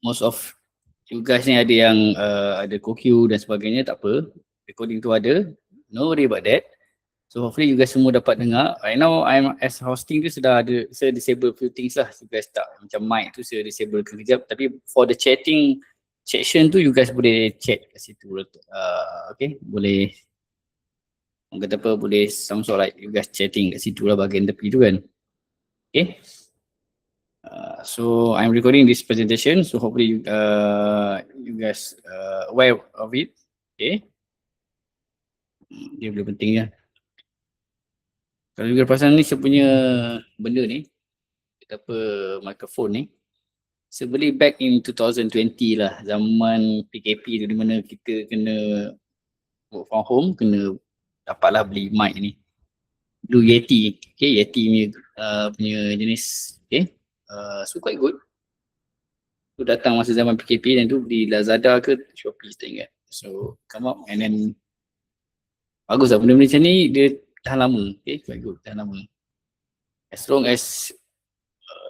most of you guys ni ada yang ada CoQ dan sebagainya, tak apa. Recording tu ada, no worry about that. So hopefully you guys semua dapat dengar. Right now I'm as hosting tu sudah ada, saya disable few things lah. You guys tak, macam mic tu saya disable kejap. Tapi for the chatting section tu you guys boleh chat kat situ. Okay, boleh, orang kata apa, boleh some sort like you guys chatting kat situ lah bahagian tepi tu kan. Okay. So I'm recording this presentation, so hopefully you guys aware of it. Okay. Dia boleh penting ya. Kalau juga perasan ni saya punya benda ni, kita apa, mikrofon ni, saya beli back in 2020 lah, zaman PKP tu, di mana kita kena work from home, kena dapatlah beli mic ni. Dulu Yeti, okay, Yeti punya jenis, okay. So quite good. Tu datang masa zaman PKP dan tu di Lazada ke Shopee tak ingat. So come up and then bagus lah benda-benda macam ni, dia tahan lama, okay, quite good, tahan lama. As long as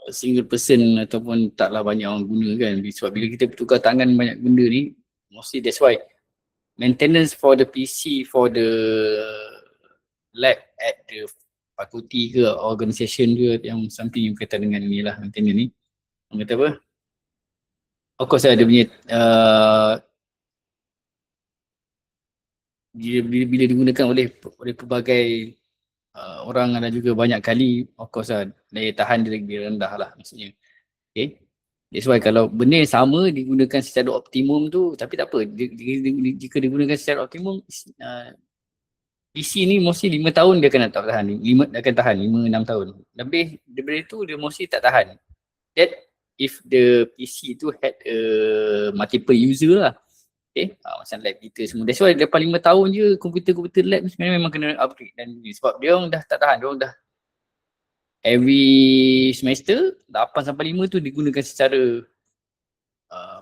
single person ataupun taklah banyak orang guna kan. Sebab bila kita bertukar tangan banyak benda ni, mostly that's why maintenance for the PC, for the lab at the faculty ke organisation ke, yang something yang berkaitan dengan ni lah, maintenance ni. Orang kata apa? Of course ada punya bila digunakan oleh pelbagai orang dan juga banyak kali, of course lah, daya tahan dia lebih rendah lah maksudnya. Okay. That's why kalau benda yang sama digunakan secara optimum tu, tapi tak apa, jika digunakan secara optimum, PC ni mostly 5 tahun dia akan tak tahan, 5 akan tahan 5-6 tahun. Lebih daripada itu dia mostly tak tahan. That if the PC tu had multiple user lah. Okay, macam lab kita semua. That's why lepas 5 tahun je komputer-komputer lab sebenarnya memang kena upgrade dan sebab dia orang dah tak tahan, dia orang dah every semester 8-5 tu digunakan secara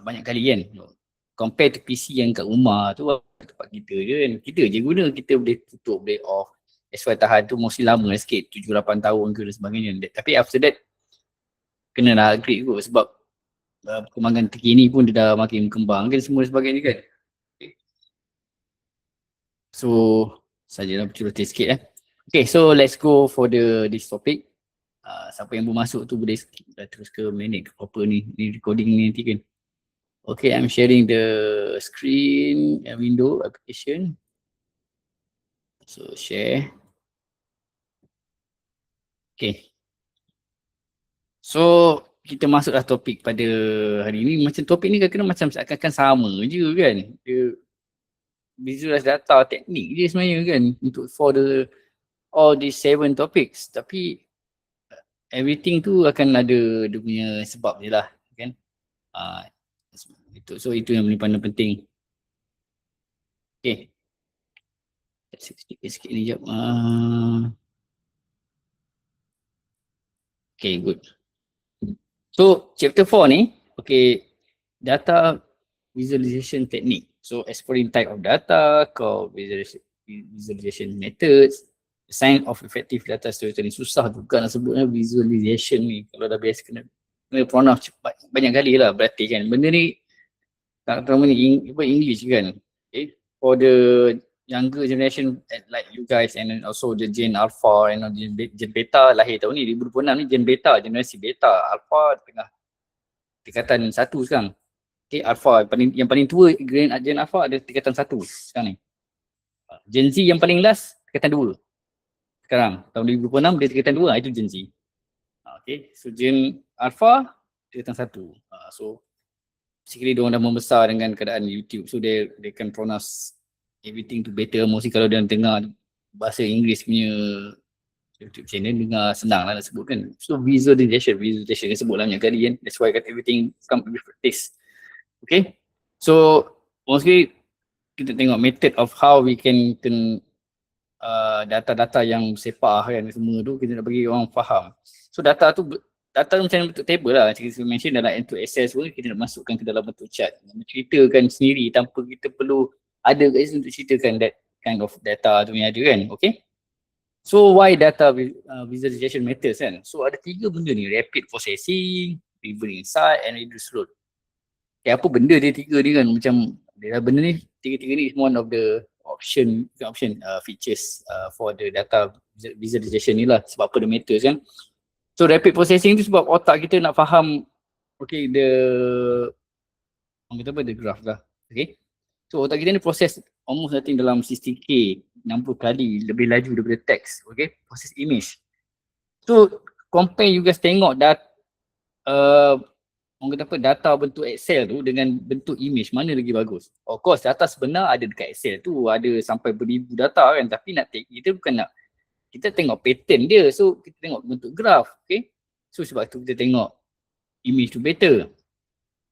banyak kali kan. Compare to PC yang kat rumah tu, tempat kita je kan. Kita je guna, kita boleh tutup, boleh off. That's why tahan tu mesti lama sikit, 7-8 tahun ke dan sebagainya. Tapi after that, kena lah upgrade kot sebab perkembangan terkini pun dia dah makin berkembang kan semua dan sebagainya kan. Okay. So, sajalah bercerita sikit lah. Okay, so let's go for this topic. Siapa yang baru masuk tu boleh skip dah terus ke minute ke apa ni recording ni nanti kan. Okay, I'm sharing the screen and window application. So share. Okay. So kita masuklah topik pada hari ni. Macam topik ni kadang-kadang macam seakan-akan sama je kan. Dia visualize data teknik je sebenarnya kan untuk for the all these 7 topics. Tapi everything tu akan ada dia punya sebab je lah kan. So itu yang paling penting. Okay. Sikit ni jap. Okay, good. So chapter 4 ni, okay, data visualization technique. So exploring type of data, called visualization methods, the science of effective data storytelling. Susah juga nak sebutnya visualization ni. Kalau dah biasa kena pronounce banyak kali lah berarti kan. Benda ni tak terlalu ni English kan. Okay. For the younger generation like you guys and also the Gen Alpha and Gen Beta lahir tahun ni 2026 ni, Gen Beta, generasi Beta, Alpha tengah tingkatan 1 sekarang. Okay, Alpha yang paling tua Gen Alpha ada tingkatan 1 sekarang ni. Gen Z yang paling last tingkatan 2. Sekarang tahun 2026 dia tingkatan 2, itu Gen Z. Okay, so Gen Alpha tingkatan 1. So basically dia orang dah membesar dengan keadaan YouTube, so they can pronounce everything to better. Mesti kalau dia dengar bahasa Inggeris punya YouTube channel, dengar senang lah nak sebut kan. So visualization kan sebut lah banyak kali kan. That's why kat everything come with practice. Okay, so mostly kita tengok method of how we can data-data yang sepah kan semua tu kita nak bagi orang faham. So data tu macam bentuk table lah, macam kita mention dalam end to access pun kita nak masukkan ke dalam bentuk chart, menceritakan sendiri tanpa kita perlu ada kat situ untuk ceritakan that kind of data tu yang ada kan. Okay, so why data visualization methods kan. So ada 3 benda ni, rapid processing, retrieval insight and reduce load. apa benda dia tiga ni kan, macam benda ni tiga-tiga ni is one of the features for the data visualization ni lah. Sebab apa dia matters kan. So rapid processing tu sebab otak kita nak faham the graph lah. Okay. So otak kita ni proses almost I think dalam 60k 60 kali lebih laju daripada teks. Okay. Proses image. So compare you guys tengok data bentuk Excel tu dengan bentuk image, mana lagi bagus? Of course data sebenar ada dekat Excel tu, ada sampai beribu data kan, tapi kita bukan nak, kita tengok pattern dia, so kita tengok bentuk graf. Okay. So sebab tu kita tengok image tu better.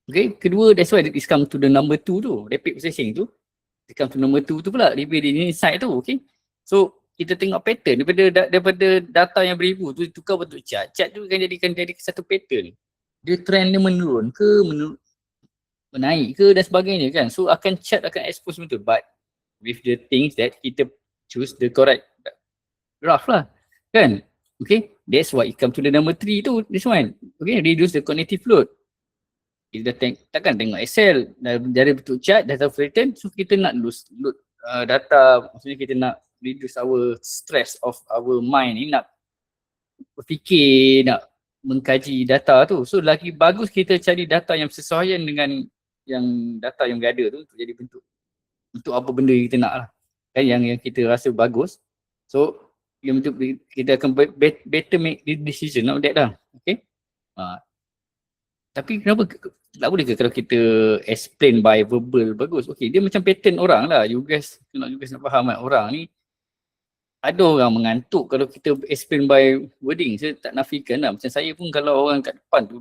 Okay, kedua, that's why it's come to the number 2 tu, rapid processing tu. It come to number 2 tu pula, lebih di insight tu, okay. So, kita tengok pattern daripada data yang beribu tu, tukar bentuk chart. Chart tu akan jadi satu pattern. Dia trend dia menurun ke, menaik ke dan sebagainya kan. So, chart akan expose betul. But, with the things that kita choose the correct graph lah, kan. Okay, that's why it come to the number 3 tu, this one. Okay, reduce the cognitive load. Kita takkan tengok Excel dari bentuk chart, data pattern, so kita nak load data, maksudnya kita nak reduce our stress of our mind ni, nak berfikir, nak mengkaji data tu. So lagi bagus kita cari data yang sesuaian dengan yang data yang berada tu untuk jadi bentuk apa benda yang kita nak lah. Kan yang kita rasa bagus. So yang bentuk kita akan better make decision on that lah. Okay. Tapi kenapa tak boleh ke kalau kita explain by verbal bagus? Okay, dia macam pattern orang lah. You guys nak faham kan, orang ni ada orang mengantuk kalau kita explain by wording. Saya tak nafikan lah. Macam saya pun kalau orang kat depan tu,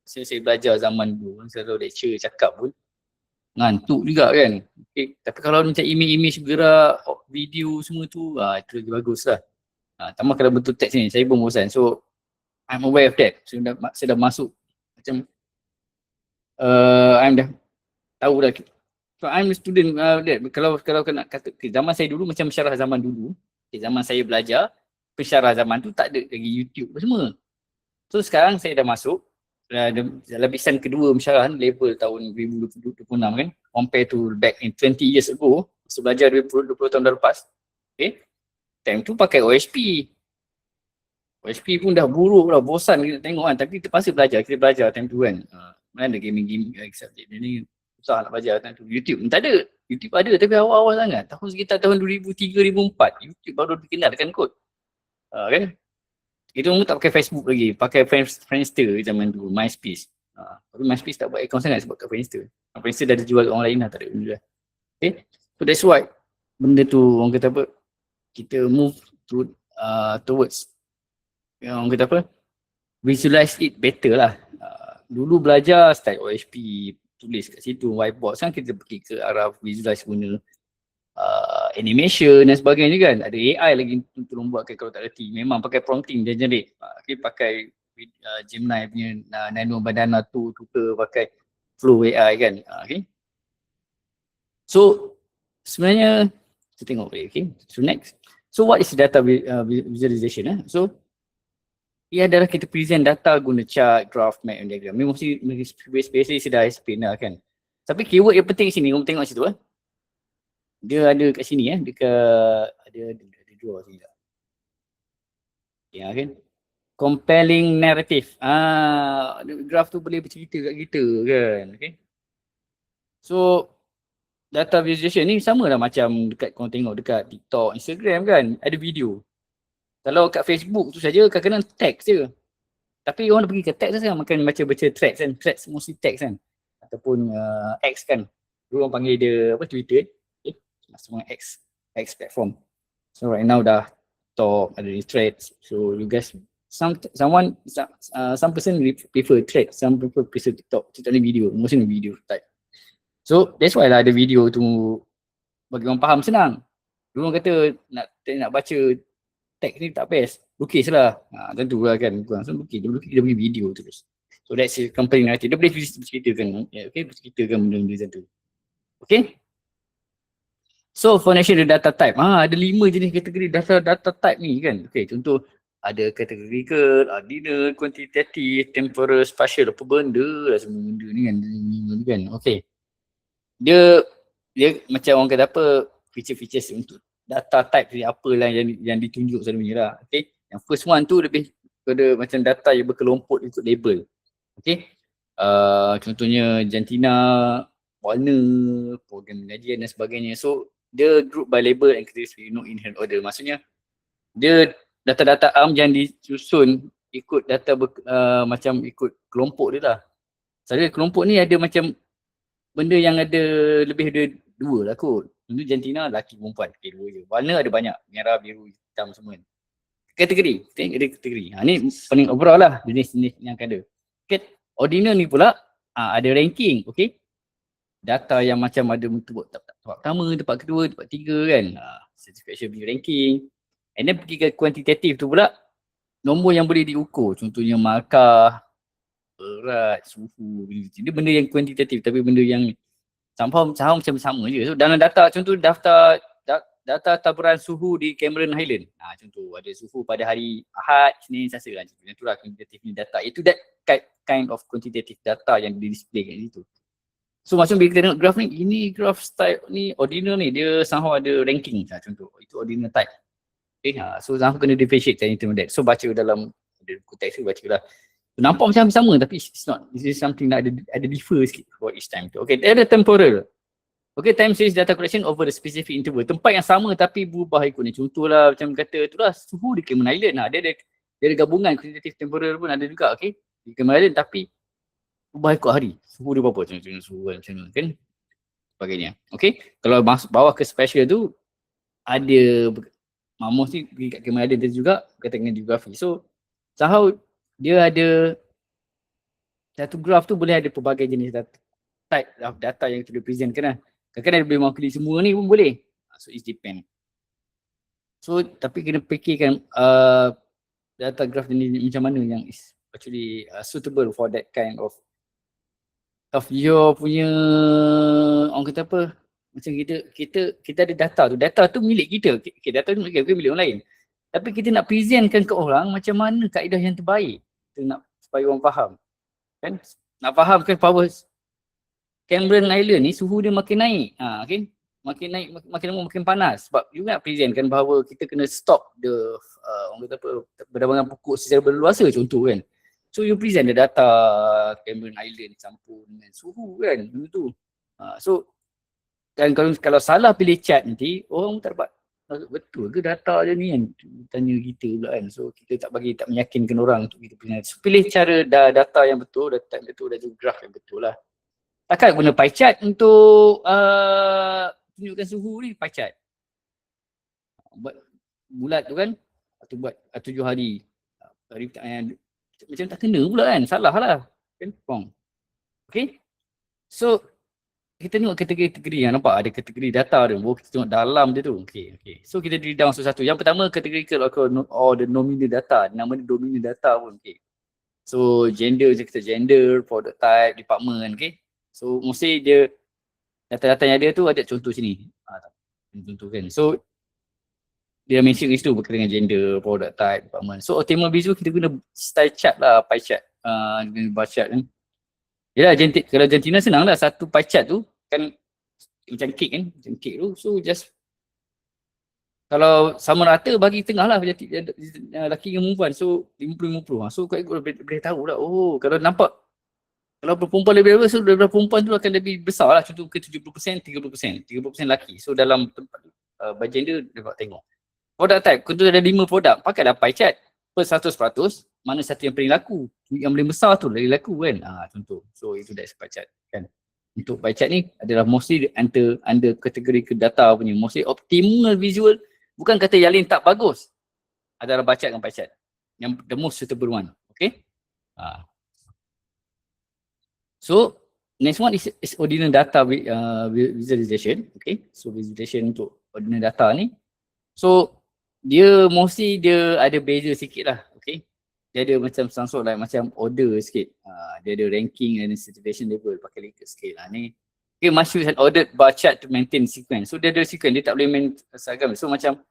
saya belajar zaman dulu, selalu lecture cakap pun ngantuk juga kan. Okay. Tapi kalau macam image bergerak, video semua tu, itu lagi bagus lah. Tambah kalau bentuk teks ni, saya pun bosan. So, I'm aware of that. So, saya dah masuk macam I'm dah tahu dah. So I'm a student kalau nak kata zaman saya dulu macam pensyarah zaman dulu. Zaman saya belajar, pensyarah zaman tu tak ada lagi YouTube semua. So sekarang saya dah masuk lapisan kedua pensyarah level tahun 2026 kan, compare to back in 20 years ago, masa belajar 20 tahun dah lepas. Okay. Time tu pakai OHP. OHP pun dah buruk dah, bosan kita tengok kan, tapi terpaksa kita belajar time tu kan. Mana ada gaming subjek ni susah nak belajar time tu. YouTube tak ada. YouTube ada tapi awal-awal sangat. Sekitar tahun 2003, 2004 YouTube baru dikenalkan kot. Kan? Itu pun tak pakai Facebook lagi, pakai Friendster zaman tu, MySpace. Tapi MySpace tak buat account sangat sebab kat Friendster. Friendster dah dijual kat orang lain lah, tak ada benda dah. Okay? So that's why benda tu orang kata apa, kita move towards orang kata apa, visualize it better lah. Dulu belajar style OHP, tulis kat situ, whiteboard. Sekarang kita pergi ke arah visualize guna animation dan sebagainya kan. Ada AI lagi untuk tolong buatkan kalau tak reti. Memang pakai prompting dia generate. Okay, pakai Gemini punya Nano Bandana tu ke, pakai Flow AI kan. Okay. So sebenarnya kita tengok balik. Okay. So next. So what is data visualization? So ia adalah kita present data guna chart, graph, map and diagram. Ni mesti basically saya dah explain lah kan. Tapi keyword yang penting sini, kamu tengok situ dia ada kat sini dekat ada dua sini tak. Ya kan. Compelling narrative. Graph tu boleh bercerita kat kita kan. Okay. So data visualization ni sama lah macam dekat kau tengok dekat TikTok, Instagram kan, ada video. Kalau kat Facebook tu saja kadang-kadang teks je. Tapi orang dah pergi ke teks kan, makan baca threads kan. Threads mostly teks kan. Ataupun X kan. Dulu orang panggil dia Twitter. Okay. Semua X platform. So right now dah talk, ada threads. So you guys, some person prefer threads, some prefer TikTok. TikTok ni video, mostly video type. So that's why lah ada video tu, bagi orang faham senang. Dulu orang kata nak baca teks ni tak best, lukis lah. Tentu lah kan, so lukis dia bagi video terus. So that's a company narrative, dia boleh ceritakan, okay, ceritakan benda-benda macam tu. Okay. So for national data type, ada 5 jenis kategori data type ni kan. Okay, contoh ada categorical, ordinal, quantitative, temporal, spatial, apa benda lah semua benda ni kan. kan. Okay. Dia macam orang kata apa, feature-features untuk data type ni apalah yang ditunjuk selalunya lah. Okay. Yang first one tu lebih kepada macam data yang berkelompok ikut label. Okay. Contohnya jantina, warna, program pengajian dan sebagainya. So dia group by label and categories in order. Maksudnya dia data-data ARM yang disusun ikut data macam ikut kelompok dia lah. Saya kelompok ni ada macam benda yang ada lebih ada dua lah kot. Contoh jantina lelaki perempuan, dua je. Warna ada banyak, merah, biru, hitam semua. Kategori, kita ada kategori. Ni paling overall lah jenis-jenis yang ada. Okay. Ordinal ni pula ada ranking, okay. Data yang macam ada tempat pertama, tempat kedua, tempat tiga kan. Satisfaction ranking. And then pergi ke kuantitatif tu pula, nombor yang boleh diukur. Contohnya markah, berat, suhu. Dia benda yang kuantitatif tapi benda yang somehow macam sama je. So dalam data, contoh data taburan suhu di Cameron Highland. Contoh ada suhu pada hari Ahad, Isnin, Selasa kan. Yang itulah kuantitatif ni data. Itu that kind of quantitative data yang di display kat situ. So macam bila kita tengok graph ni, ini graph type ni, ordinal ni, dia somehow ada ranking. Contoh, itu ordinal type. Okay, so somehow kena differentiate in terms of that. So baca dalam buku teks tu, baca lah. So, nampak macam sama tapi it's not. This is something that ada differ sikit for each time tu. Okay, dia ada temporal. Okay, time series data collection over the specific interval. Tempat yang sama tapi berubah ikut ni. Contohlah macam kata tu lah, suhu di Cameron Island lah. Dia ada gabungan quantitative temporal pun ada juga, okay. Di Cameron Island tapi ubah ikut hari. Suhu dia berapa? Contohnya suhu macam mana kan. Sebagainya. Okay. Kalau masuk bawah ke special tu, ada Mamos ni pergi kat Cameron Island dia juga kata dengan geografi. So, somehow dia ada satu graph tu boleh ada pelbagai jenis data, type of data yang kita presentkan lah. Kadang-kadang dia boleh mewakili semua ni pun boleh. So, it depend. So, tapi kena fikirkan data graph ni macam mana yang is actually suitable for that kind of your punya, orang kata apa, macam kita ada data tu milik kita. Okay, data tu milik kita, milik orang lain. Tapi kita nak presentkan ke orang macam mana kaedah yang terbaik. Kita nak supaya orang faham. Kan? Nak faham kan power Cameron Island ni suhu dia makin naik. Okay? Makin naik, makin lama makin panas. Sebab you nak presentkan bahawa kita kena stop the orang kata apa, berdabangan pokok secara berluasa contoh kan. So you present the data Cameron Island campur dengan suhu kan. Itu. So dan kalau salah pilih chart nanti, orang tak dapat betul ke data je ni kan. Tanya kita pula kan. So kita tak meyakinkan orang untuk kita pilih. So pilih cara data yang betul, data yang betul dan juga graph yang betul lah. Takkan guna pie chart untuk tunjukkan suhu ni, pie chart. Buat bulat tu kan, atau buat 7 hari. Macam tak kena pula kan, salah lah. Kan, wrong. Okay. So, kita tengok kategori-kategori yang nampak ada kategori data dia. Kita tengok dalam dia tu. Okay. So, kita drill down satu-satu. Yang pertama, kategori the nominal data. Nama dia nominal data pun. Okay. So, gender, kita gender, product type, department. Okay. So, mesti dia data-data yang ada tu ada contoh sini. Contoh kan. So, dia mention kat situ berkaitan dengan gender, product type, department. So, table visual kita guna style chart lah, pie chart. Bar chart kan. Yalah, kalau jantina senang lah. Satu pie chart tu kan macam cake kan. Macam cake tu. So, just kalau sama rata bagi tengah lah lelaki dengan perempuan. So, 50-50. So, kau boleh tahu lah. Oh, kalau nampak kalau perempuan lebih besar, so daripada perempuan tu akan lebih besar lah. Contoh ke 70%, 30%. 30% lelaki. So, dalam tempat by gender, dapat tengok. Product type, contoh ada 5 produk, pakailah pie chart per 100%, mana satu yang paling laku, yang paling besar tu lagi laku kan, contoh. So itu dah pie chart kan. Untuk pie chart ni adalah mostly under kategori ke data punya, mostly optimal visual, bukan kata yang lain tak bagus, adalah bar chart dengan pie chart, yang the most suitable one, okay. So next one is ordinal data visualization, okay. So visualization untuk ordinal data ni, so dia mostly dia ada beza sikit lah, okay. Dia ada macam some sort like macam order sikit. Dia ada ranking and situation level pakai Likert scale lah ni. Okay, must use an ordered bar chart to maintain sequence. So dia ada sequence, dia tak boleh main seragam. So macam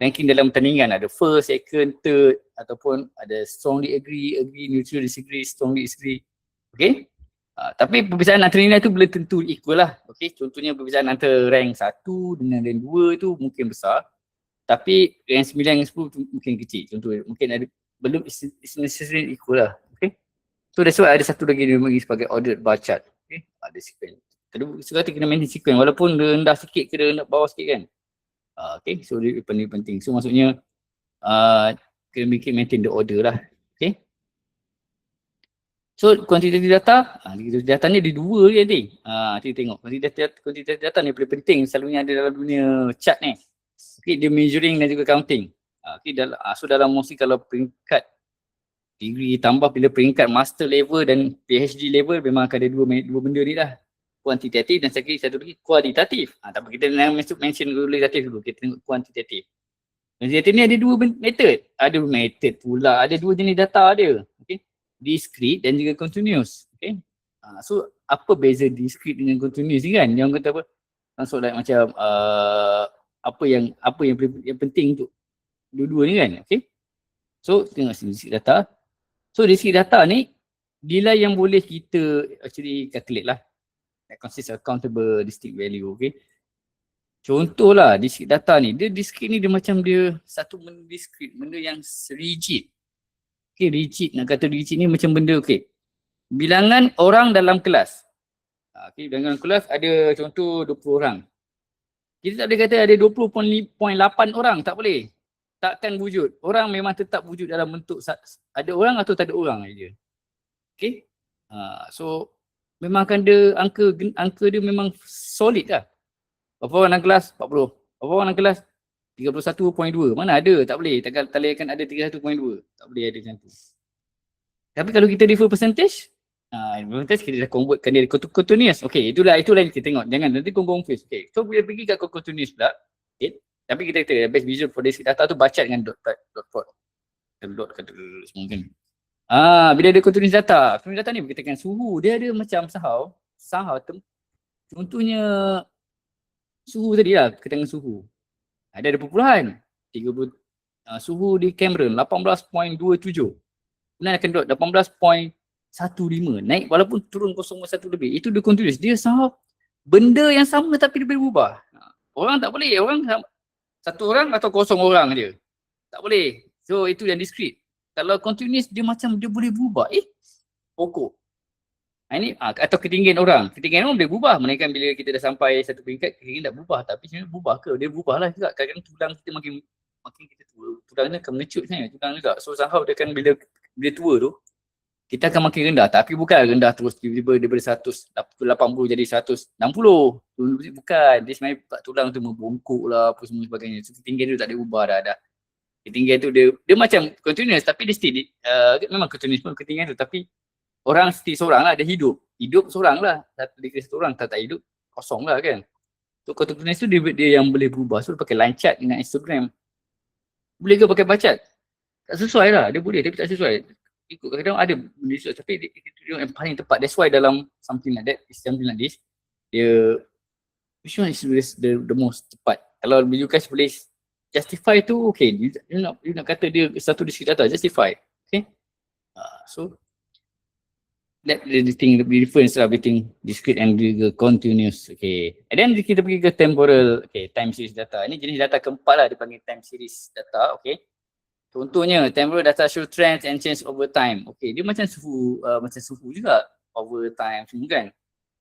ranking dalam pertandingan ada first, second, third ataupun ada strongly agree, neutral, disagree, strongly disagree. Okay. Tapi perbezaan antara nilai tu belum tentu equal lah. Okay, contohnya perbezaan antara rank 1 dengan rank 2 tu mungkin besar. Tapi rank 9 dengan 10 tu mungkin kecil. Contohnya mungkin ada belum is necessarily equal lah. Okay. So that's why ada satu lagi dia bagi sebagai ordered bar chart. Okay. Ada sequence. Sekali kena maintain sequence walaupun dia rendah sikit ke dia rendah bawah sikit kan. Okay. So dia penting. So maksudnya kena maintain the order lah. Okay. So kuantitatif data, data ni ada dua je nanti. Kita tengok kuantitatif data ni paling penting selalunya ada dalam dunia chart ni. Okay, dia measuring dan juga counting. Okay, so dalam mesti kalau peringkat degree tambah bila peringkat master level dan PhD level memang akan ada dua benda ni lah. Kuantitatif dan satu lagi kualitatif. Tapi kita nak mention kualitatif dulu. Kita tengok kuantitatif. Kuantitatif ni ada dua method. Ada method pula. Ada dua jenis data dia. Okay. Discrete dan juga continuous. Okay. So apa beza discrete dengan continuous ni kan? Yang kata apa? Maksud like macam apa yang penting untuk dua-dua ni kan? Okay. So tengok sini discrete data. So discrete data ni nilai yang boleh kita actually calculate lah. That consists of countable discrete value. Okay. Contohlah discrete data ni. Discrete ni dia macam dia satu benda discrete. Benda yang rigid. Okay, rigid. Nak kata rigid ni macam benda okay. Bilangan orang dalam kelas. Okay, bilangan kelas ada contoh 20 orang. Kita tak boleh kata ada 20.8 orang. Tak boleh. Takkan wujud. Orang memang tetap wujud dalam bentuk ada orang atau tak ada orang saja. Okay. So memang akan ada angka dia memang solid lah. Berapa orang dalam kelas? 40. Berapa orang dalam kelas? 31.2. Mana ada? Tak boleh. Tak boleh akan ada 31.2. Tak boleh ada macam tu. Tapi kalau kita refer percentage, percentage kita dah convertkan dia continuous. Okay, itulah yang kita tengok. Jangan nanti confuse. Okay, so bila pergi kat continuous pula, okay, tapi kita kata best visual for this data tu baca dengan dot plot. Dot kata semua kan. Bila ada continuous data ni berkaitan dengan suhu, dia ada macam somehow contohnya suhu tadi lah, berkaitan dengan suhu. Ada perpuluhan 30 suhu di Cameron 18.27. Kemudian akan dot 18.15. Naik walaupun turun 0.1 lebih. Itu dia continuous. Dia sama benda yang sama tapi dia boleh berubah. Orang tak boleh. Orang satu orang atau 0 orang je. Tak boleh. So itu yang discrete. Kalau continuous dia macam dia boleh berubah. Pokok. Ini atau ketinggian orang. Ketinggian orang boleh berubah. Melainkan bila kita dah sampai satu peringkat, ketinggian dah berubah. Tapi sebenarnya berubah ke? Dia berubah lah juga. Kadang-kadang tulang kita makin kita tua. Tulang dia akan menecut sebenarnya. Tulang juga. So somehow dia akan bila tua tu, kita akan makin rendah. Tapi bukan rendah terus tiba-tiba daripada 180 jadi 160. Bukan. Dia sebenarnya tulang tu membungkuk lah apa semua sebagainya. So ketinggian tu tak ada ubah dah. Ketinggian tu dia macam continuous tapi dia still memang continuous pun ketinggian tu tapi orang still seorang lah, dia hidup seorang lah, satu orang tak hidup, kosong lah kan. So continuous tu dia yang boleh berubah. So dia pakai line chart dengan Instagram. Boleh ke pakai bar chart? Tak sesuai lah, dia boleh tapi tak sesuai. Ikut kadang-kadang ada benda sesuai tapi dia yang paling tepat. That's why dalam something like this, dia which one is the most tepat. Kalau you guys boleh justify tu, okay, you nak kata dia satu discrete data, justify. Okay. So let the thing be difference lah between discrete and juga continuous. Okay. And then kita pergi ke temporal, okay, time series data. Ini jenis data keempat lah, dipanggil time series data. Okay. Contohnya temporal data show trends and change over time. Okay, dia macam suhu juga over time semua kan.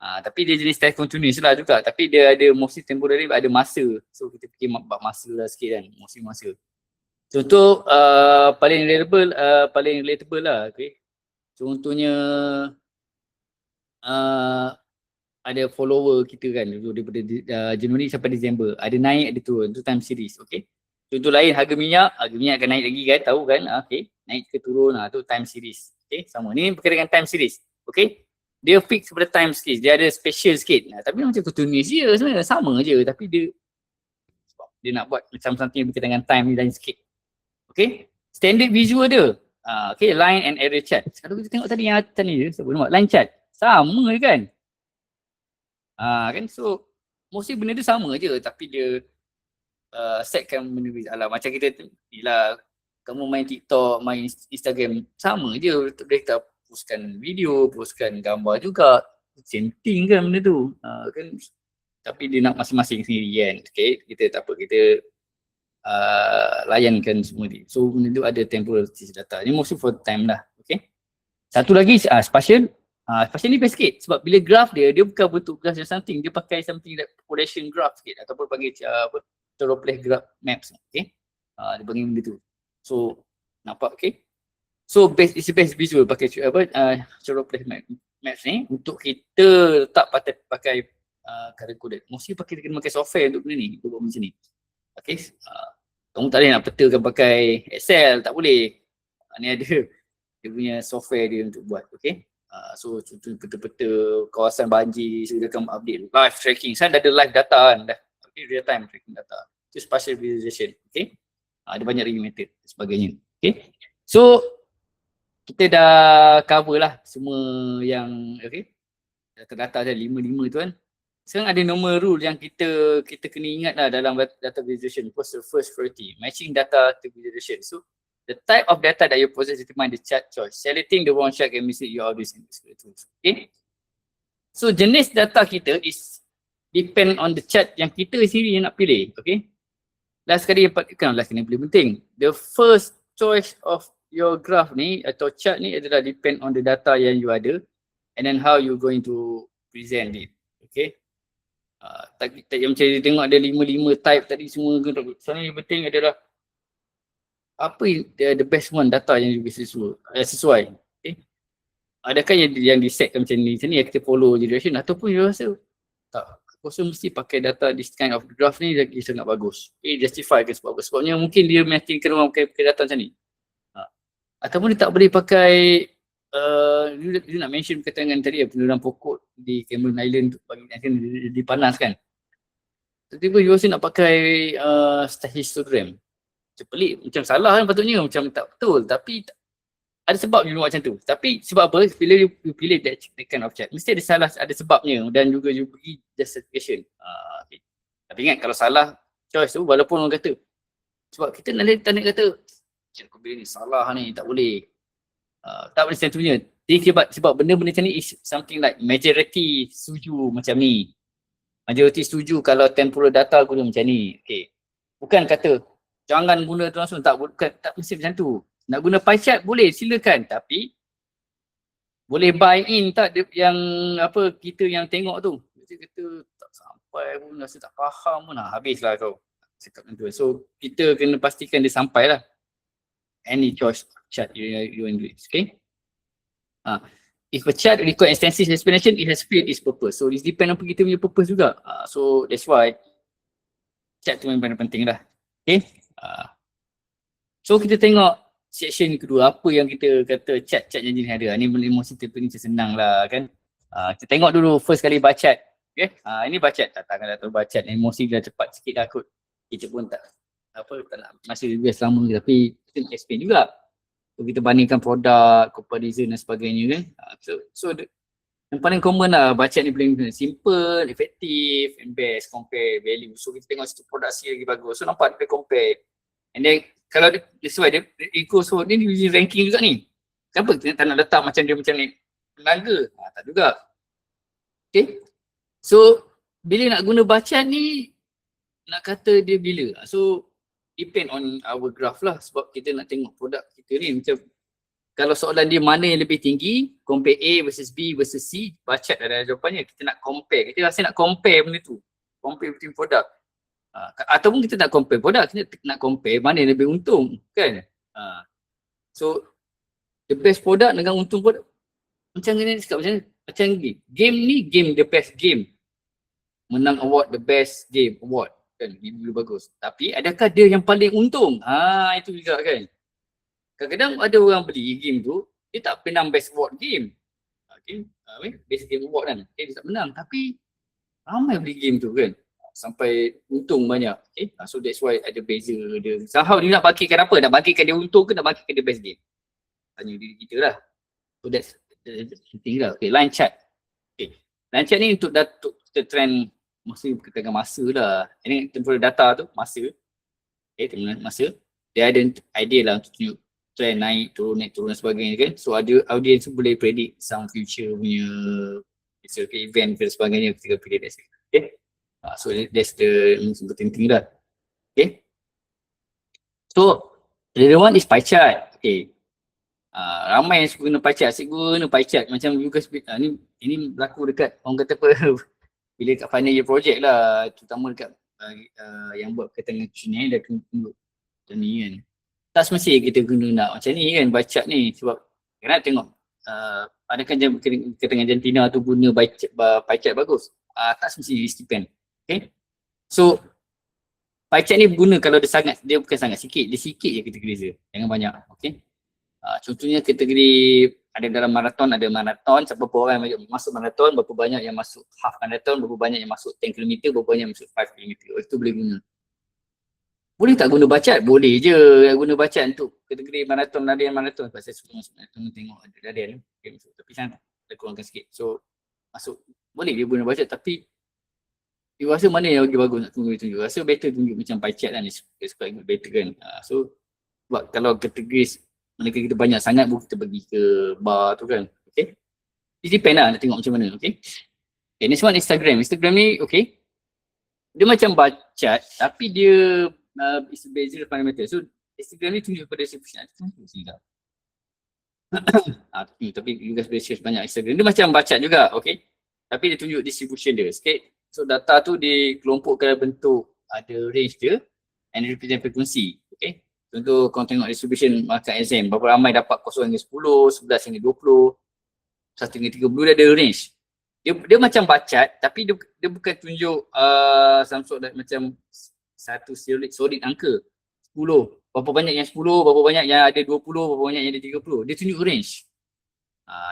Tapi dia jenis time continuous lah juga. Tapi dia ada mostly temporary, ada masa. So kita fikir masa lah sikit kan, mostly masa. Contoh paling relatable lah. Okay. Contohnya ada follower kita kan daripada Januari sampai Disember, ada naik ada turun, itu time series. Okay. Contoh lain harga minyak akan naik lagi kan, tahu kan. Okay. Naik ke turun, tu time series. Okay. Sama, ni berkaitan dengan time series. Okay. Dia fix pada time series, dia ada special sikit. Tapi macam continuous je sebenarnya, sama je. Tapi dia nak buat macam something berkaitan dengan time ni lain sikit. Okay. Standard visual dia. Okay, line and array chart. Kalau kita tengok tadi yang atas ni, sebut nama line chart. Sama je kan? Kan, so mostly benda dia sama je tapi dia setkan benda lah. Macam kita bila kamu main TikTok, main Instagram, sama je. Boleh tak postkan video, postkan gambar juga. Senting kan benda tu. Kan. Tapi dia nak masing-masing sendiri kan. Okay, kita tak apa, kita layankan semua ni. So benda tu ada temporal data. Ni mostly for time lah. Okay. Satu lagi spatial. Spatial ni best sikit sebab bila graph dia bukan bentuk graph yang something. Dia pakai something like population graph sikit ataupun panggil choropleth graph maps. Okay. Dia panggil benda tu. So nampak, okay. So it's best visual pakai choropleth maps ni untuk kita letak pakai color coded. Mesti kena pakai software untuk benda ni, untuk buat macam ni. Okay. Kamu tak boleh nak petakan pakai Excel, tak boleh. Ni ada dia punya software dia untuk buat. Okay. So contoh peta-peta kawasan banjir, so dia akan update live tracking. Sekarang dah ada live data kan, dah real time tracking data. Itu spatial visualization. Okay. Ada banyak lagi method dan sebagainya. Okay. So kita dah cover lah semua yang okay. Data ada 5 tu kan. Sekarang ada normal rule yang kita kena ingat lah dalam data visualization. First priority, matching data to visualization. So the type of data that you process determine the chart choice. Selecting the wrong chart can mislead your audience. Okay. So jenis data kita is depend on the chart yang kita sendiri yang nak pilih. Okay. Last kali yang paling penting. The first choice of your graph ni atau chart ni adalah depend on the data yang you ada and then how you going to present it. Okay. Yang macam dia tengok ada 5 type tadi semua. Sebenarnya yang penting adalah apa the best one data yang you sesuai. Okay. Adakah yang di-setkan macam ni yang kita follow direction ataupun you rasa tak, aku rasa mesti pakai data this kind of graph ni lagi sangat bagus. Justify ke sebab apa? Sebabnya mungkin dia meyakinkan orang pakai data macam ni. Ataupun dia tak boleh pakai dia nak mention perkataan tadi penurunan pokok di Cameron Island bagi nanti dipanas kan. Tiba-tiba you rasa nak pakai histogram. Macam pelik, macam salah kan patutnya, macam tak betul tapi ada sebab you buat macam tu. Tapi sebab apa? Bila you pilih that kind of chart, mesti ada salah, ada sebabnya dan juga you bagi justification. Okay. Tapi ingat kalau salah choice tu walaupun orang kata sebab kita nak kata aku pilih ni salah ni, tak boleh. Tak boleh tentunya. Sebab benda-benda macam ni is something like majority setuju macam ni. Majority setuju kalau temporal data guna macam ni. Okay. Bukan kata jangan guna tu langsung, tak mesti macam tu. Nak guna pie chart boleh, silakan. Tapi boleh buy in tak yang apa kita yang tengok tu. Kita kata tak sampai pun, rasa tak faham pun, habislah kau cakap macam tu. So kita kena pastikan dia sampai lah. Any choice chart you do it, okay? If a chart require extensive explanation, it has failed its purpose. So it depend on kita punya purpose juga. So that's why chart tu memang penting lah. Okay? So kita tengok section kedua, apa yang kita kata chart-chart yang jenis ada. Ni mesti terpenuhi senang lah kan. Kita tengok dulu first kali bar chart. Okay? Ini bar chart. Tak tahu bar chart. Ni mesti dah cepat sikit dah kot. Kita pun tak nak masih lebih lama tapi kita nak explain juga. So, kita bandingkan produk, comparison dan sebagainya kan. So yang paling common lah baca ni paling simple, efektif, and best, compare value. So kita tengok situ produk C lagi bagus. So nampak dia compare. And then kalau dia sesuai dia equal, so dia using ranking juga ni. Kenapa kita tak nak letak macam dia macam ni tenaga? Tak juga. Okay. So bila nak guna bacaan ni nak kata dia bila. So depend on our graph lah sebab kita nak tengok produk kita ni macam kalau soalan dia mana yang lebih tinggi, compare A versus B versus C, baca ada jawapannya. Kita nak compare, kita rasa nak compare benda tu, compare between produk. Ataupun kita nak compare produk, kita nak compare mana yang lebih untung kan. So the best product dengan untung produk macam ni cakap macam game ni, game the best game menang award the best game award kan, game bagus. Tapi adakah dia yang paling untung? Itu juga kan. Kadang-kadang ada orang beli game tu, dia tak menang best award game. Best game award kan. Dia tak menang. Tapi ramai beli game tu kan. Sampai untung banyak. So that's why ada beza dia. Somehow dia nak bagikan apa? Nak bagikan dia untung ke nak bagikan dia best game? Tanya diri kita lah. So that's the thing lah. Okay, line chart. Okay. Line chart ni untuk kita trend mesti berkaitan masa lah. Ini temporal data tu, masa. Okay, temporal masa. Dia ada idea lah untuk tunjuk trend naik turun dan sebagainya kan. So ada audience boleh predict some future punya event dan sebagainya ketika period that's okay. So that's the important thing lah. Okay. So the one is pie chart. Okay. Ramai yang suka guna pie chart. Asyik guna pie chart macam juga ini berlaku dekat orang kata apa bila kat final year project lah, terutama dekat yang buat berkaitan dengan questionnaire dah kena tunjuk macam ni kan. Tak semestinya kita guna nak macam ni kan pie chart ni, sebab kena tengok adakah berkaitan dengan jantina tu guna pie chart bagus. Tak semestinya, it depend. Okay. So pie chart ni guna kalau dia bukan sangat sikit, dia sikit je kita beza, jangan banyak. Okay. Contohnya kategori ada dalam maraton, berapa orang yang masuk maraton, berapa banyak yang masuk half maraton, berapa banyak yang masuk 10 km, berapa banyak yang masuk 5 km. Itu boleh guna. Boleh tak guna bacat? Boleh je guna bacat untuk kategori maraton, larian maraton. Sebab saya suka masuk maraton, tengok ada larian. Okay, masuk. Tapi sana saya kurangkan sikit. So masuk, boleh dia guna bacat, tapi you rasa mana yang lagi bagus nak tunjuk? Rasa better tunjuk macam pie chart kan, suka ikut better kan. So sebab kalau kategori manakala kita banyak sangat baru kita pergi ke bar tu kan. Okay. It depend lah nak tengok macam mana. Okay. Okay, next one Instagram. Instagram ni okay. Dia macam bar chart tapi dia is bezel fundamental. So Instagram ni tunjuk pada distribution. Tapi you guys boleh share banyak Instagram. Dia macam bar chart juga. Okay. Tapi dia tunjuk distribution dia. Okay. So data tu dikelompokkan bentuk ada range dia and represent frequency. Okay. Contoh korang tengok distribution market exam, berapa ramai dapat 0 hingga 10, 11 hingga 20, 1 hingga 30, dia ada range. Dia macam bacat tapi dia bukan tunjuk some sort macam satu solid angka 10. Berapa banyak yang 10, berapa banyak yang ada 20, berapa banyak yang ada 30. Dia tunjuk range.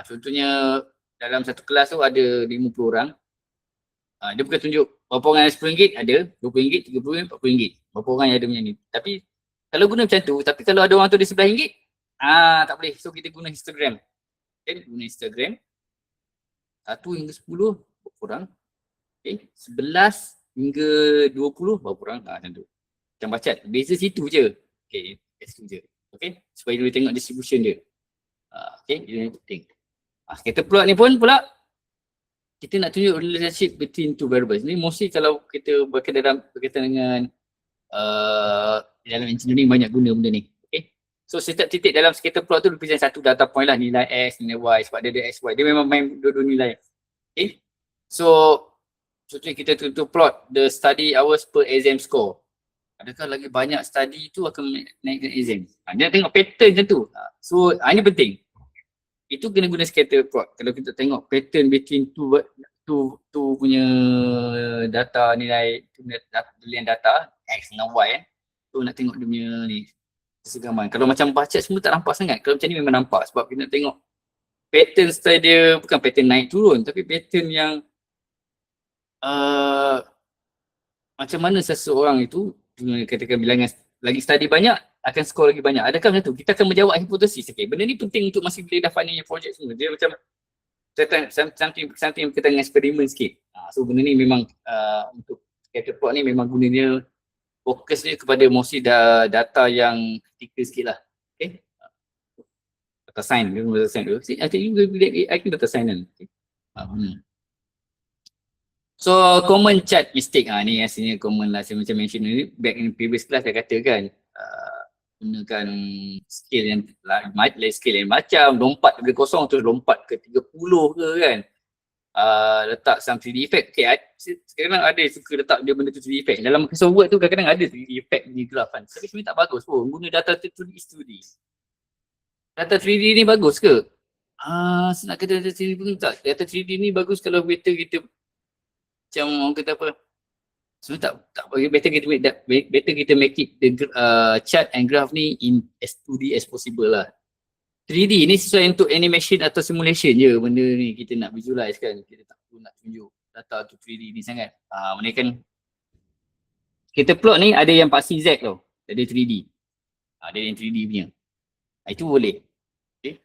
Contohnya dalam satu kelas tu ada 50 orang. Dia bukan tunjuk berapa orang yang RM10 ada, RM20, RM30, RM40. Berapa orang yang ada macam ni. Tapi kalau guna macam tu, tapi kalau ada orang tu di RM11, tak boleh. So kita guna Instagram. Okay, guna Instagram. 1 hingga 10, berapa orang. Okay, 11 hingga 20, berapa orang. Macam tu. Macam bacat. Beza situ je. Okay, situ je. Okay, supaya dia tengok distribution dia. Okay, ini penting. Kita plot ni pun pula, kita nak tunjuk relationship between two variables. Ni mostly kalau kita berkaitan dengan dalam engineering banyak guna benda ni. Okay. So setiap titik dalam scatter plot tu represent satu data point lah, nilai X, nilai Y, sebab dia ada X, Y. Dia memang main dua-dua nilai. Okay. So contohnya kita tu plot the study hours per exam score. Adakah lagi banyak study tu akan naikkan exam? Dia tengok pattern macam tu. So ini penting. Itu kena guna scatter plot. Kalau kita tengok pattern between two punya data, nilai belian data X dengan Y kan. So nak tengok dia punya ni kesegaman. Kalau macam baca semua tak nampak sangat. Kalau macam ni memang nampak sebab kita nak tengok pattern style dia, bukan pattern naik turun tapi pattern yang macam mana seseorang itu katakan bilangan lagi study banyak akan skor lagi banyak. Adakah macam tu? Kita akan menjawab hipotesis. Okay, benda ni penting untuk masih bila dah final project semua. Dia macam something berkaitan dengan eksperimen sikit. So benda ni memang untuk scatter plot ni memang gunanya fokusnya kepada mostly data yang kritikal sikit lah. Okay. Data science, dia data science tu. I think data science kan. Okay. So common chart mistake ni asalnya common lah. Saya macam mention ni back in previous class saya kata kan gunakan scale yang lain scale yang macam lompat ke kosong terus lompat ke 30 ke kan. Letak some 3D effect. Okay, sekarang ada suka letak dia benda tu 3D effect. Dalam Microsoft Word tu kadang-kadang ada 3D effect di graph kan. Tapi sebenarnya tak bagus pun. Guna data 2D studi. Data 3D ni bagus ke? Nak kata data 3D pun tak. Data 3D ni bagus kalau better kita macam orang kata apa. Sebenarnya tak better kita make it the chart and graph ni in as 2D as possible lah. 3D ni sesuai untuk animation atau simulation je benda ni kita nak visualize kan. Kita tak perlu nak tunjuk data tu 3D ni sangat. Mana kan kita plot ni ada yang pasti Z tau. Ada 3D. Ada yang 3D punya. Itu boleh. Okay.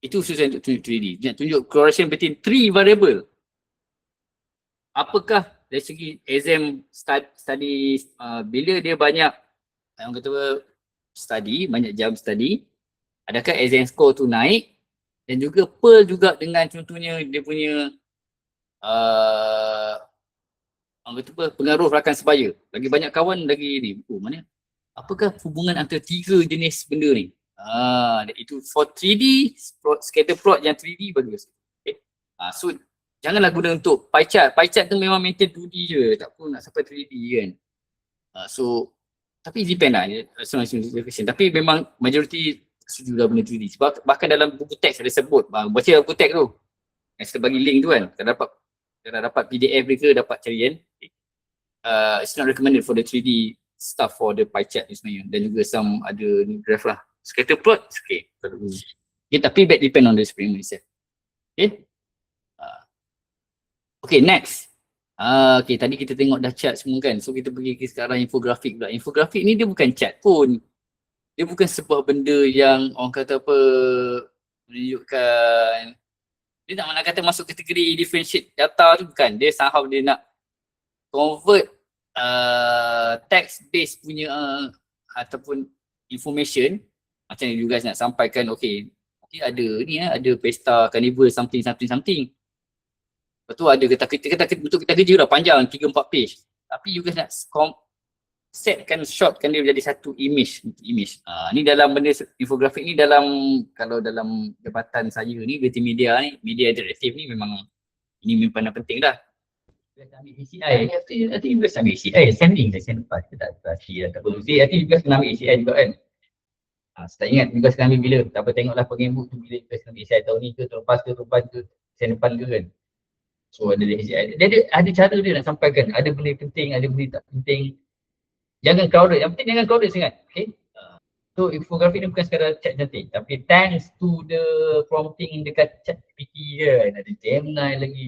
Itu sesuai untuk tunjuk 3D. Nak tunjuk correlation between 3 variable. Apakah dari segi exam study bila dia banyak orang kata study, banyak jam study, adakah exam score tu naik, dan juga Pearl juga dengan contohnya dia punya pengaruh rakan sebaya. Lagi banyak kawan lagi ni. Mana? Apakah hubungan antara 3 jenis benda ni? Itu for 3D, scatter plot yang 3D bagus. Okay. So janganlah guna untuk pie chart. Pie chart tu memang maintain 2D je, tak perlu nak sampai 3D kan. So tapi depend lah. Tapi memang majoriti setuju lah benda 3D. Sebab bahkan dalam buku teks ada sebut, baca buku teks tu. Yang kita bagi link tu kan. Kalau dapat PDF mereka dapat cari kan. It's not recommended for the 3D stuff for the pie chart ni sebenarnya. Dan juga some ada graph lah. Scatter plot, okay. Tapi that depend on the experiment itself. Okay. Okay, next. Okay, tadi kita tengok dah chart semua kan. So kita pergi ke sekarang infografik pula. Infografik ni dia bukan chart pun. Dia bukan sebuah benda yang orang kata apa, menunjukkan, dia tak nak kata masuk kategori differentiate data tu, bukan. Dia somehow dia nak convert text based punya ataupun information, macam ni you guys nak sampaikan, okay ada ni ada pesta carnival something. Lepas tu ada kita kerja dah panjang 3-4 page, tapi you guys nak setkan, shortkan dia menjadi satu image. Ni dalam benda infografik ni, kalau dalam jabatan saya ni, Berti Media ni, media interaktif ni memang ini memang penting dah. Kita ambil ACI, nanti you guys ambil ACI, sending dah send lepas, kita tak perlu. Nanti you guys kena ambil ACI juga kan. Saya tak ingat you guys kena ambil bila, tak apa tengoklah pengen book tu bila you guys ambil ACI tahun ni ke, tahun lepas ke, send depan ke kan. So ada ACI, dia ada cara dia nak sampaikan, ada benda penting, ada benda tak penting. Jangan crowded, yang penting jangan crowded sangat, okay? So infografik ni bukan sekadar chat cantik, tapi thanks to the prompting dekat ChatGPT kan, ada Gemini lagi,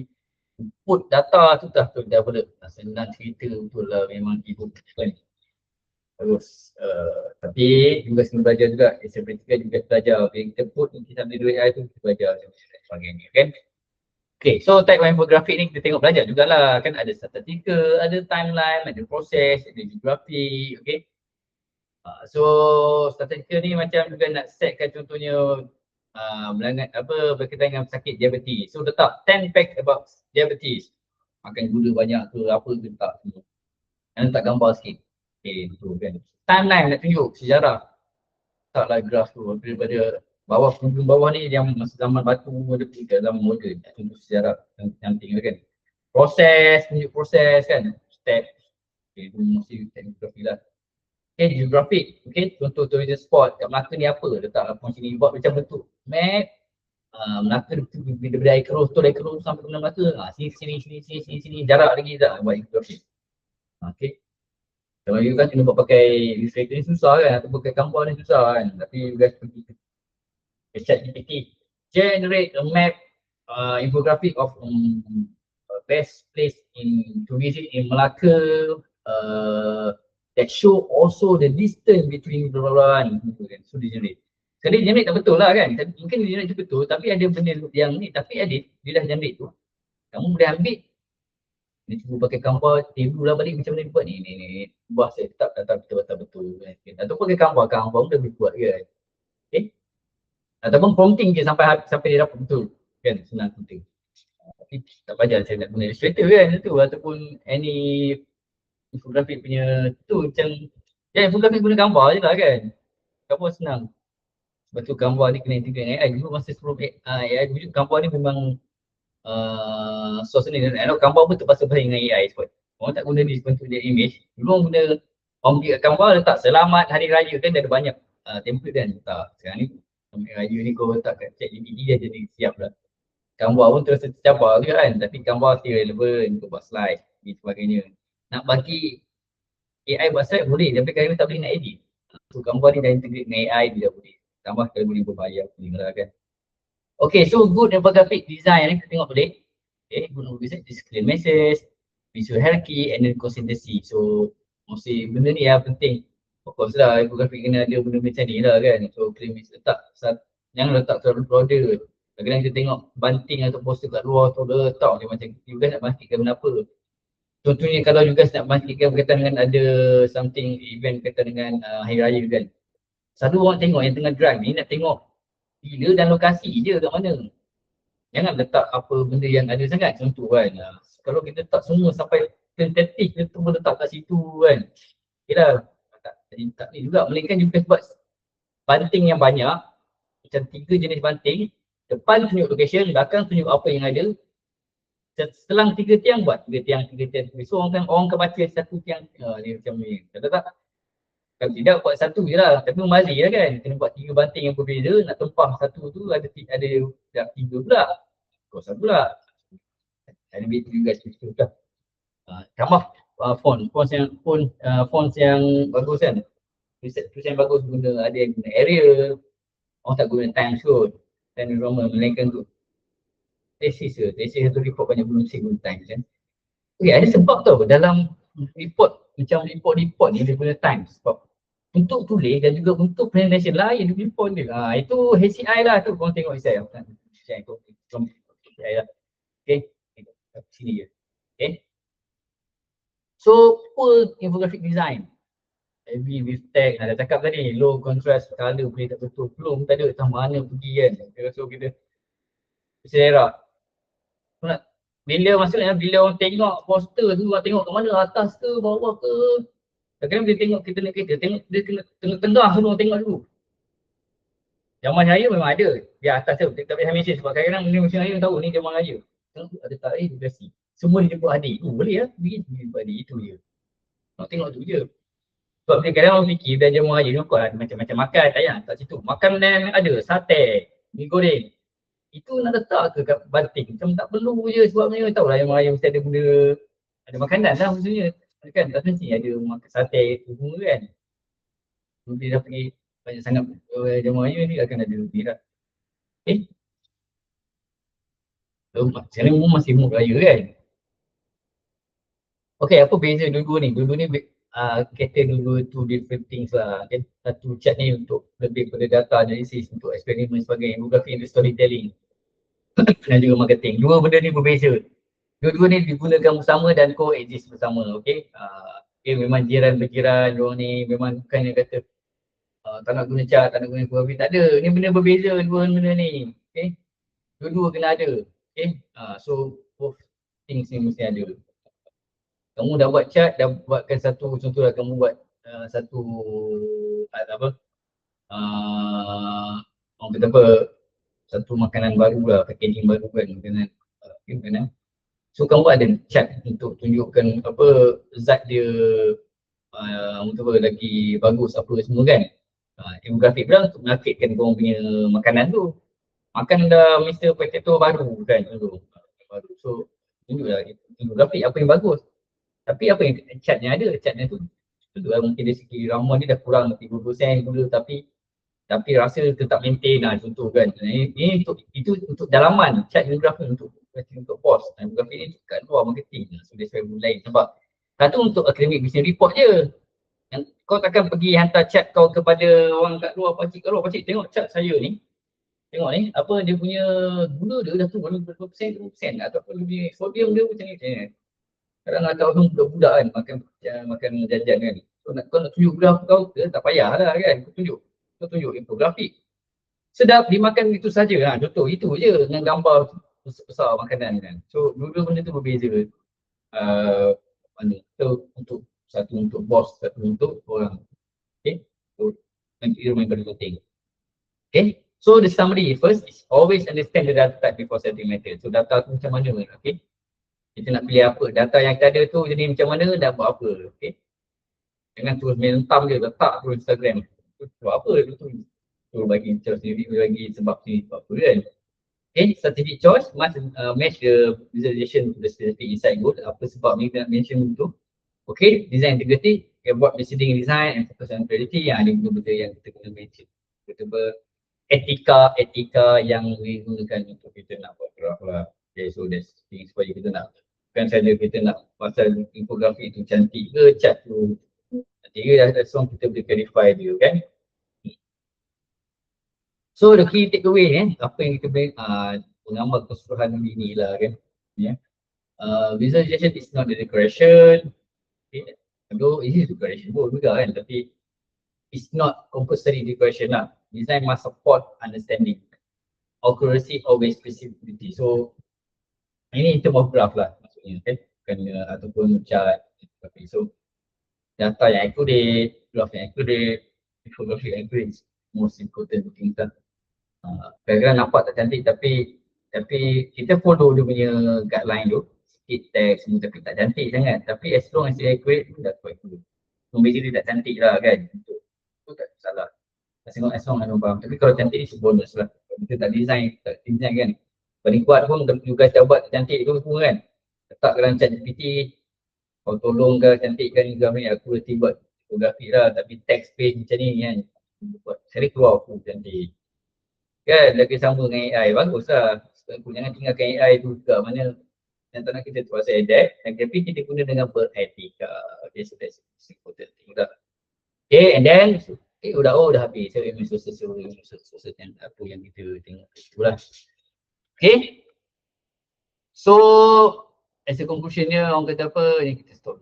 put data tu dah boleh senang cerita betul lah, memang hidup kan. Terus, tapi juga kena belajar juga, seperti juga belajar, bila kita put kita ambil duit AI tu, kita belajar dan sebagainya kan. Okay, so type of infografik ni kita tengok belajar jugalah kan, ada statistika, ada timeline, ada proses, ada geografi, okay. So statistika ni macam juga nak setkan contohnya berkaitan dengan sakit diabetes. So letak 10 facts about diabetes. Makan gula banyak ke apa ke tak semua. Dan letak gambar sikit. Okay, tu kan. Timeline nak tunjuk sejarah. Letaklah graf tu daripada ujung bawah ni yang masa zaman batu ada ke zaman moden, contoh sejarah yang tinggal kan. Tunjuk proses kan, step. Okay, itu mesti teknologi lah. Okay, geographic. Okay, contoh tourism spot kat Melaka ni apa, letak apa sini, buat macam bentuk map. Melaka daripada air keruh sampai ke Melaka. Sini, jarak lagi tak buat geographic. Okay. Kalau you guys kena buat pakai Illustrator ni susah kan, atau pakai gambar ni susah kan. Tapi you guys pergi ke ChatGPT, generate a map, infographic of best place to visit in Melaka, that show also the distance between blah blah blah. So dia generate. Sekali generate tak betul lah kan, mungkin dia generate tu betul, tapi ada benda yang ni, tapi edit, dia dah generate tu. Kamu boleh ambil, dia cuba pakai gambar, timbul lah balik macam mana dia buat ni. Buat saya tak betul kan. Ataupun pakai gambar pun dah boleh buat kan. Okay. Ataupun prompting je sampai dia dapat betul kan, senang penting. Tapi tak payah saya nak guna Illustrator kan tu, ataupun any infografik punya tu macam infografik guna gambar je lah kan. Gambar senang. Sebab tu gambar ni kena integrate dengan AI. Dulu masa sebelum AI wujud, gambar ni memang source ni. Gambar pun terpaksa bahasa dengan AI sebab orang tak guna ni bentuk dia image. Dulu orang ambil gambar letak selamat hari raya kan, ada banyak template kan letak. Sekarang ni sampai raya ni kau letak kat ChatGPT dia jadi siap lah. Gambar pun terus tercabar juga kan, tapi gambar still relevan untuk buat slide dan sebagainya. Nak bagi AI buat slide boleh, tapi kadang-kadang tak boleh nak edit. So gambar ni dah integrate dengan AI, dia dah boleh. Tambah kalau boleh berbayar, boleh lah kan. Okay, so good infographic design ni kita tengok boleh. Okay, good infographic design, display message, visual hierarchy and then consistency. So mesti benda ni yang penting. Of course lah, infografik kena ada benda macam ni lah kan. So claim letak, jangan letak terlalu broader. Kadang-kadang kita tengok banting atau poster kat luar tu letak dia macam you guys nak bangkitkan benda apa. Contohnya kalau you guys nak bangkitkan berkaitan dengan ada something event berkaitan dengan hari raya kan. Selalu orang tengok yang tengah drive ni nak tengok bila dan lokasi je kat mana. Jangan letak apa benda yang ada sangat. Contoh kan, kalau kita letak semua sampai tentatif, kita pun letak kat situ kan. Okay lah, tak ni juga. Melainkan juga sebab banting yang banyak, macam 3 jenis banting, depan tunjuk location, belakang tunjuk apa yang ada. Selang 3 tiang buat 3 tiang. So orang akan baca satu tiang, ni macam ni. Kata tak? Kalau tidak buat satu je lah, tapi membazir lah kan. Kena buat 3 banting yang berbeza, nak tempah satu tu ada 3 pula. Kosong pula. Ada bit juga situ lah. Tambah font yang bagus kan. Tulisan bagus guna, ada yang guna Arial. Orang tak guna Times Code. Times Roman, melainkan tu. Tesis satu report banyak guna Times kan. Okay, ada sebab tau dalam report, macam report ni dia guna Times. Sebab untuk tulis dan juga untuk presentation lain dia punya font dia. Itu HCI lah tu, korang tengok HCI. HCI lah. Okay, sini je. Okay. So, full infographic design. Heavy with tag, dah cakap tadi, low contrast color boleh tak betul. Belum, tak ada, tak mana pergi kan. So, kita selera. Maksudnya bila orang tengok poster tu, orang tengok kat mana, atas ke, bawah ke. Kadang-kadang dia tengok kita naik kereta, tengok dia kena tengah semua tengok dulu. Jaman raya memang ada. Dia atas tu, tak boleh mention sebab kadang-kadang ni musim raya tahu ni jaman raya. Tengok ada tarikh durasi. Semua dia jemput adik. Boleh lah, pergi jemput adik, itu je. Nak tengok tu je. Sebab kadang-kadang orang fikir dah jaman raya ni ada macam-macam makan, tak payah kat situ. Makan yang ada, sate, mi goreng. Itu nak letak ke kat banting? Macam tak perlu je sebabnya tahu lah jaman raya mesti ada benda, ada makanan lah maksudnya. Kan tak mesti ada makan sate tu semua kan. Dia dah pergi banyak sangat jaman raya ni akan ada lebih lah. Okay. Sekarang pun masih mood raya kan. Okay, apa beza dua-dua ni? Dua-dua ni kata dua-dua two different things lah. Okay. Satu chat ni untuk lebih pada data analysis, untuk eksperimen sebagai infografi dan storytelling dan juga marketing. Dua benda ni berbeza. Dua-dua ni digunakan bersama dan coexist bersama. Okay. Okay, memang jiran berjiran, diorang ni memang bukan yang kata tak nak guna chat, tak nak guna infografi, tak ada. Ni benda berbeza dua benda ni. Okay. Dua-dua kena ada. Okay. So both things ni mesti ada. Kamu dah buat chart, dah buatkan satu, contohlah kamu buat satu apa, orang kata apa, satu makanan baru lah, packaging baru kan, makanan. So kamu ada chart untuk tunjukkan apa zat dia, apa lagi bagus apa semua kan. Infografik pula untuk menargetkan korang punya makanan tu. Makan dah Mr. Potato baru kan, baru. So tunjuklah infografik apa yang bagus. Tapi apa yang catnya ada, catnya tu mungkin dari segi ramuan dia dah kurang 30% gula, tapi rasa tetap maintain lah, contoh kan. Ini itu untuk dalaman, cat infografik untuk post. Infografik ni kat luar marketing, so dia sesuai lain. Sebab satu untuk academic business report je. Yang kau takkan pergi hantar chat kau kepada orang kat luar, pakcik kat luar, pakcik tengok chat saya ni. Tengok ni, apa dia punya gula dia dah turun 20%, 20% ataupun lebih sodium dia macam ni. Kadang nak tahu budak-budak kan makan jajan kan. Kau nak tunjuk graf kau, tak payahlah kan. Kau tunjuk infografik. Sedap dimakan itu saja lah. Contoh itu je dengan gambar besar makanan kan. So dua-dua benda tu berbeza. So untuk satu untuk bos, satu untuk orang. Okay. So itu yang paling penting. Okay. So the summary first is always understand the data type before setting method. So data tu macam mana? Okay. Kita nak pilih apa, data yang kita ada tu jadi macam mana dan buat apa. Okay. Jangan terus mentam je, letak terus Instagram. Buat apa tu? So bagi choice sendiri, bagi sebab sendiri, sebab apa kan. Okay, strategic choice must match the visualization to the specific insight goal. Apa sebab ni kita nak mention tu. Okay, design integrity, buat misleading design and focus on clarity. Yang ada benda-benda yang kita kena mention. Kita etika yang digunakan untuk kita nak buat graf lah. Okay, so that's thing supaya kita nak, bukan saja kita nak pasal infografik tu cantik ke, chat tu cantik ke, dah semua kita boleh verify dia kan. So the key takeaway apa yang kita boleh menggambar keseluruhan ini lah kan. Visualization is not the decoration. Okay. Although it is decoration pun juga kan, tapi it's not compulsory decoration lah. Design must support understanding. accuracy or very specificity. So ini in term of graph lah maksudnya kan, bukan ataupun chart. So data yang accurate, graph yang accurate, infographic yang accurate is most important thing lah. Kadang-kadang nampak tak cantik tapi kita follow dia punya guideline tu, sikit teks semua tapi tak cantik sangat. Tapi as long as dia accurate pun dah quite good. Nombor dia tak cantik lah kan, itu tak salah. As long as faham. Tapi kalau cantik ni bonus lah. Kalau kita tak design kan. Paling kuat pun you guys dah buat cantik tu semua kan. Letak dalam chat GPT, kau tolong ke cantikkan graf ni, aku nanti buat infografik lah. Tapi text page macam ni kan. Buat sekali keluar aku cantik. Kan, lagi sama dengan AI, bagus lah. Aku jangan tinggalkan AI tu juga, mana yang tak nak kita tu pasal adapt, tapi kita guna dengan beretika. Okay, so that's important thing lah. Okay, and then, dah habis. So, human sources yang apa yang kita tengok itulah. Okay. So, as a conclusionnya, orang kata apa, ni kita stop